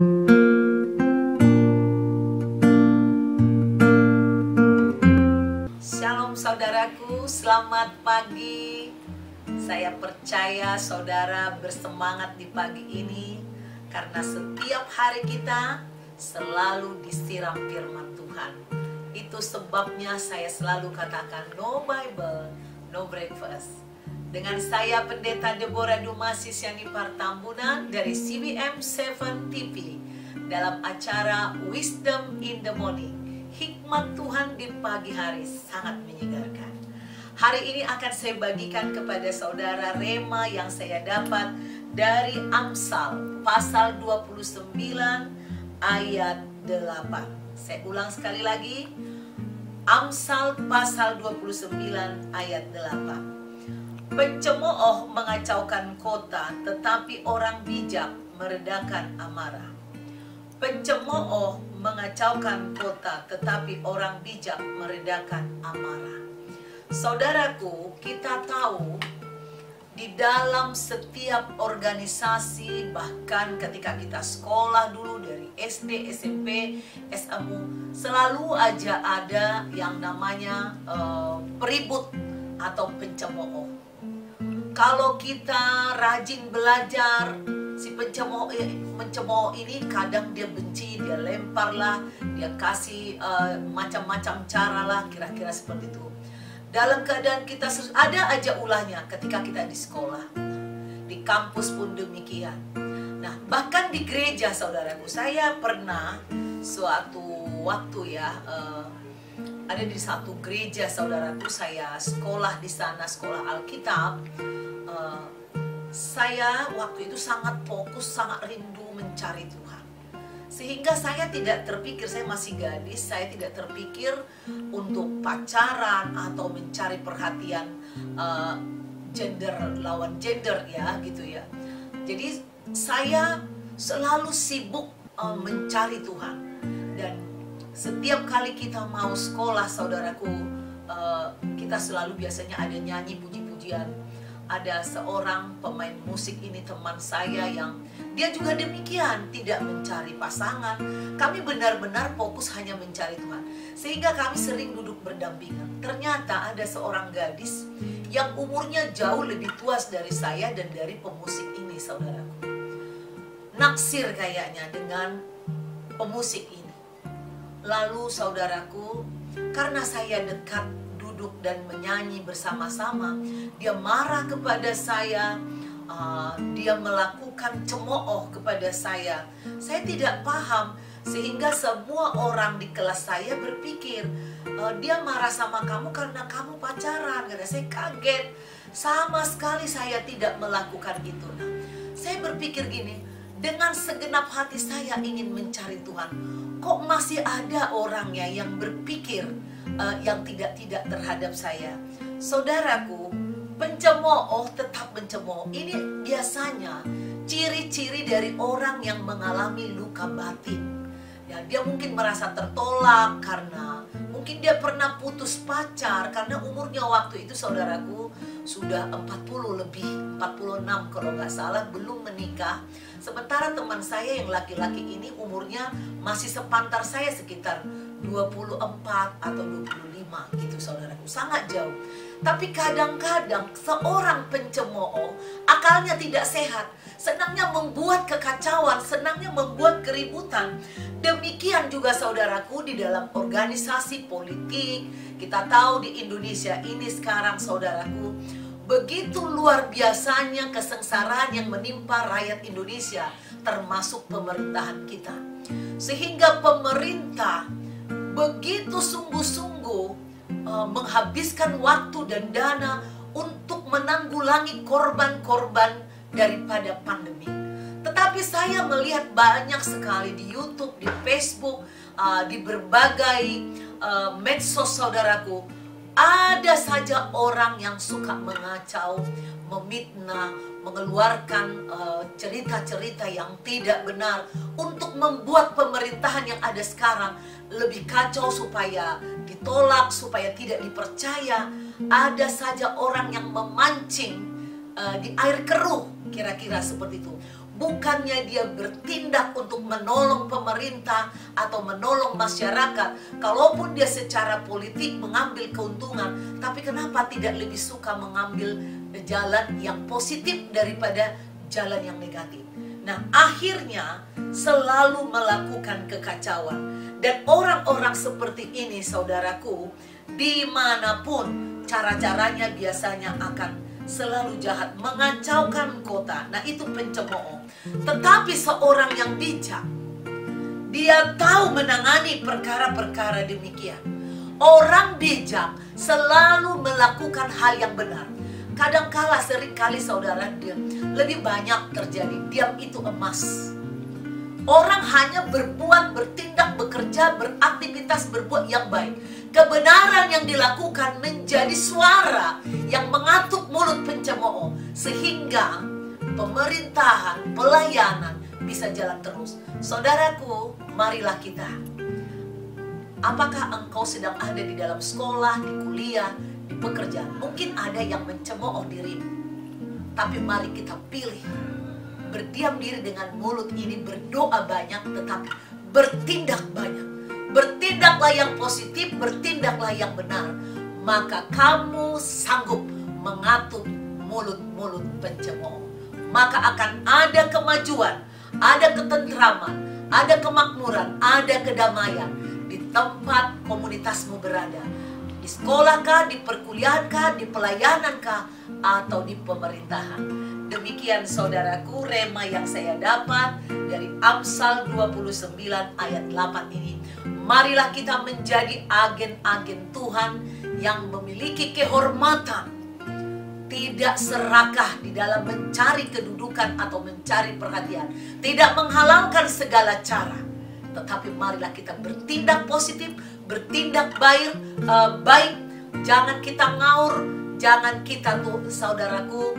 Shalom saudaraku, selamat pagi. Saya percaya saudara bersemangat di pagi ini karena setiap hari kita selalu disiram firman Tuhan. Itu sebabnya saya selalu katakan no Bible, no breakfast. Dengan saya Pendeta Deborah Dumasis Yani Partambunan dari CBM 7 TV dalam acara Wisdom in the Morning. Hikmat Tuhan di pagi hari sangat menyegarkan. Hari ini akan saya bagikan kepada saudara rema yang saya dapat dari Amsal pasal 29 ayat 8. Saya ulang sekali lagi. Amsal pasal 29 ayat 8. Pencemooh mengacaukan kota, tetapi orang bijak meredakan amarah. Pencemooh mengacaukan kota, tetapi orang bijak meredakan amarah. Saudaraku, kita tahu di dalam setiap organisasi, bahkan ketika kita sekolah dulu dari SD, SMP, SMU, selalu aja ada yang namanya peribut atau pencemooh. Kalau kita rajin belajar, si pencemooh ini kadang dia benci, dia lempar lah, dia kasih macam-macam cara lah, kira-kira seperti itu. Dalam keadaan kita ada aja ulahnya ketika kita di sekolah, di kampus pun demikian. Nah, bahkan di gereja saudaraku, saya pernah suatu waktu ya ada di satu gereja saudaraku, saya sekolah di sana, sekolah Alkitab. Saya waktu itu sangat fokus, sangat rindu mencari Tuhan. Sehingga saya tidak terpikir, saya masih gadis, saya tidak terpikir untuk pacaran atau mencari perhatian gender lawan gender ya gitu ya. Jadi saya selalu sibuk mencari Tuhan. Dan setiap kali kita mau sekolah saudaraku, kita selalu biasanya ada nyanyi puji-pujian. Ada seorang pemain musik ini teman saya yang dia juga demikian, tidak mencari pasangan. Kami benar-benar fokus hanya mencari Tuhan. Sehingga kami sering duduk berdampingan. Ternyata ada seorang gadis yang umurnya jauh lebih tua dari saya dan dari pemusik ini saudaraku. Naksir kayaknya dengan pemusik ini. Lalu saudaraku, karena saya dekat dan menyanyi bersama-sama, dia marah kepada saya, dia melakukan cemooh kepada saya. Saya tidak paham, sehingga semua orang di kelas saya berpikir dia marah sama kamu karena kamu pacaran. Karena saya kaget, sama sekali saya tidak melakukan itu. Nah, saya berpikir gini, dengan segenap hati saya ingin mencari Tuhan, kok masih ada orangnya yang berpikir yang tidak terhadap saya. Saudaraku, pencemooh tetap pencemooh. Ini biasanya ciri-ciri dari orang yang mengalami luka batin. Ya, dia mungkin merasa tertolak karena mungkin dia pernah putus pacar, karena umurnya waktu itu saudaraku sudah 40 lebih, 46 kalau nggak salah, belum menikah. Sementara teman saya yang laki-laki ini umurnya masih sepantar saya, sekitar 24 atau 25 gitu saudaraku, sangat jauh. Tapi kadang-kadang seorang pencemooh akalnya tidak sehat, senangnya membuat kekacauan, senangnya membuat keributan. Demikian juga saudaraku di dalam organisasi politik. Kita tahu di Indonesia ini sekarang saudaraku, begitu luar biasanya kesengsaraan yang menimpa rakyat Indonesia, termasuk pemerintahan kita. Sehingga pemerintah begitu sungguh-sungguh menghabiskan waktu dan dana untuk menanggulangi korban-korban daripada pandemi. Tetapi saya melihat banyak sekali di YouTube, di Facebook, di berbagai medsos saudaraku, ada saja orang yang suka mengacau, memfitnah, mengeluarkan cerita-cerita yang tidak benar untuk membuat pemerintahan yang ada sekarang lebih kacau, supaya ditolak, supaya tidak dipercaya. Ada saja orang yang memancing di air keruh, kira-kira seperti itu. bukannya dia bertindak untuk menolong pemerintah atau menolong masyarakat. Kalaupun dia secara politik mengambil keuntungan, tapi kenapa tidak lebih suka mengambil jalan yang positif daripada jalan yang negatif? Nah, akhirnya selalu melakukan kekacauan. Dan orang-orang seperti ini, saudaraku, dimanapun cara-caranya biasanya akan selalu jahat, mengacaukan kota. Nah, itu pencemooh. Tetapi seorang yang bijak, dia tahu menangani perkara-perkara demikian. Orang bijak selalu melakukan hal yang benar. Kadangkala, seringkali saudara, dia lebih banyak terjadi diam itu emas. Orang hanya berbuat, bertindak, bekerja, beraktivitas, berbuat yang baik. Kebenaran yang dilakukan menjadi suara yang mengatuk mulut pencemooh, sehingga pemerintahan, pelayanan bisa jalan terus. Saudaraku, marilah kita. Apakah engkau sedang ada di dalam sekolah, di kuliah, di pekerjaan? Mungkin ada yang mencemooh dirimu. Tapi mari kita pilih berdiam diri dengan mulut ini, berdoa banyak, tetapi bertindak banyak. Bertindaklah yang positif, bertindaklah yang benar. Maka kamu sanggup mengatur mulut-mulut pencemooh. Maka akan ada kemajuan, ada ketentraman, ada kemakmuran, ada kedamaian di tempat komunitasmu berada. Di sekolahkah, di perkuliahankah, di pelayanankah, atau di pemerintahan. Demikian saudaraku, rema yang saya dapat dari Amsal 29 ayat 8 ini. Marilah kita menjadi agen-agen Tuhan yang memiliki kehormatan, tidak serakah di dalam mencari kedudukan atau mencari perhatian, tidak menghalalkan segala cara. Tetapi marilah kita bertindak positif, bertindak baik, jangan kita ngaur, jangan kita tuh saudaraku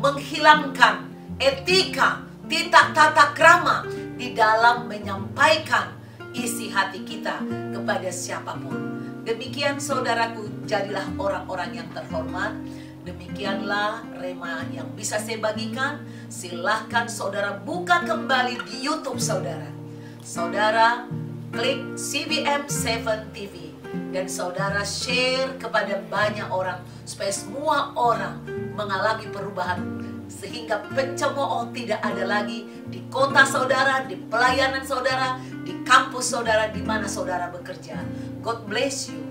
menghilangkan etika, tata krama di dalam menyampaikan isi hati kita kepada siapapun. Demikian saudaraku, jadilah orang-orang yang terhormat. Demikianlah rema yang bisa saya bagikan. Silahkan saudara buka kembali di YouTube saudara. Saudara klik CBM 7 TV dan saudara share kepada banyak orang supaya semua orang mengalami perubahan, sehingga pencemooh tidak ada lagi di kota saudara, di pelayanan saudara, di kampus saudara, di mana saudara bekerja. God bless you.